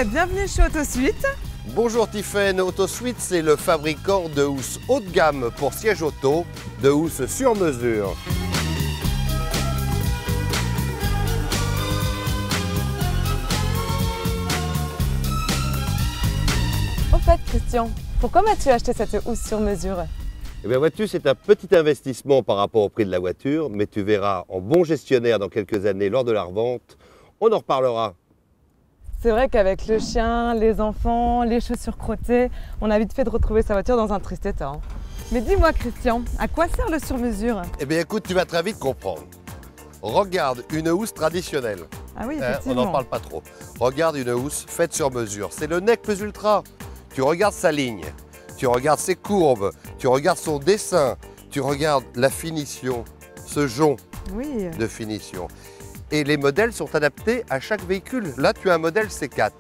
et bienvenue chez Autosuite. Bonjour Tiffaine, Autosuite c'est le fabricant de housses haut de gamme pour siège auto, de housses sur mesure. Au fait Christian, pourquoi m'as-tu acheté cette housse sur mesure? Eh bien vois-tu, c'est un petit investissement par rapport au prix de la voiture, mais tu verras en bon gestionnaire dans quelques années lors de la revente, on en reparlera. C'est vrai qu'avec le chien, les enfants, les chaussures crottées, on a vite fait de retrouver sa voiture dans un triste état. Mais dis-moi Christian, à quoi sert le sur-mesure? Eh bien écoute, tu vas très vite comprendre. Regarde une housse traditionnelle. Ah oui, On effectivement. n'en parle pas trop. Regarde une housse faite sur mesure. C'est le Nec Plus Ultra. Tu regardes sa ligne, tu regardes ses courbes, tu regardes son dessin, tu regardes la finition, ce jonc Oui. de finition. Et les modèles sont adaptés à chaque véhicule. Là, tu as un modèle C4.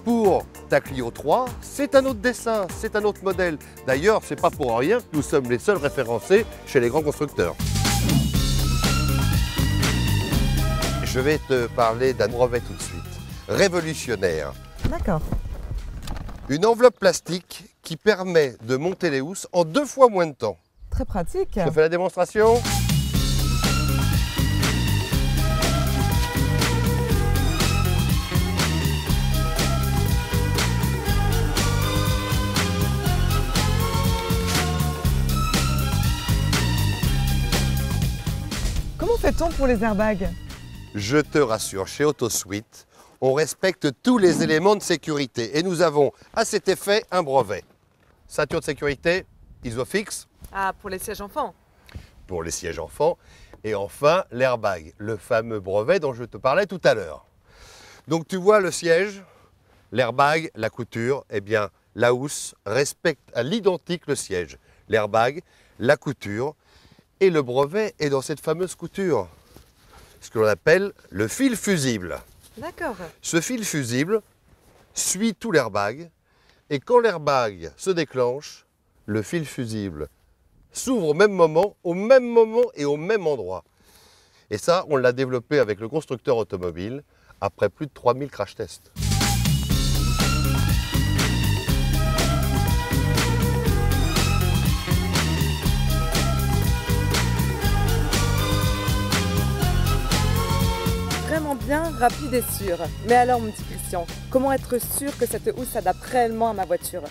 Pour ta Clio 3, c'est un autre dessin, c'est un autre modèle. D'ailleurs, c'est pas pour rien que nous sommes les seuls référencés chez les grands constructeurs. Je vais te parler d'un brevet tout de suite. Révolutionnaire. D'accord. Une enveloppe plastique qui permet de monter les housses en 2 fois moins de temps. Très pratique. Je te fais la démonstration. Comment fait-on pour les airbags? Je te rassure, chez Autosuite, on respecte tous les éléments de sécurité et nous avons à cet effet un brevet. Ceinture de sécurité, Isofix Ah, pour les sièges enfants. pour les sièges enfants et enfin l'airbag, le fameux brevet dont je te parlais tout à l'heure. Donc tu vois le siège, l'airbag, la couture, eh bien la housse respecte à l'identique le siège, l'airbag, la couture et le brevet est dans cette fameuse couture, ce que l'on appelle le fil fusible. D'accord. Ce fil fusible suit tout l'airbag et quand l'airbag se déclenche, le fil fusible s'ouvre au même moment et au même endroit. Et ça, on l'a développé avec le constructeur automobile après plus de 3000 crash tests. Vraiment bien, rapide et sûr. Mais alors mon petit Christian, comment être sûr que cette housse s'adapte réellement à ma voiture?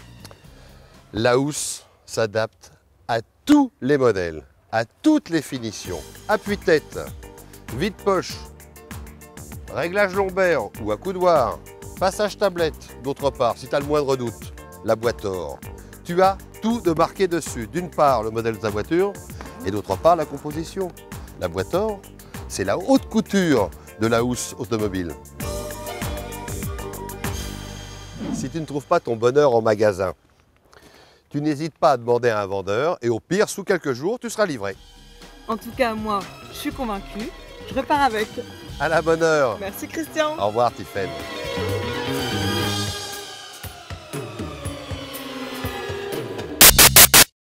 La housse s'adapte à tous les modèles, à toutes les finitions. Appuie-tête, vide-poche, réglage lombaire ou accoudoir, passage tablette. D'autre part, si tu as le moindre doute, la boîte or. Tu as tout de marqué dessus. D'une part, le modèle de ta voiture et d'autre part, la composition. La boîte or, c'est la haute couture de la housse automobile. Si tu ne trouves pas ton bonheur en magasin, tu n'hésites pas à demander à un vendeur et au pire, sous quelques jours, tu seras livré. En tout cas, moi, je suis convaincue. Je repars avec. À la bonne heure. Merci Christian. Au revoir Tiffaine.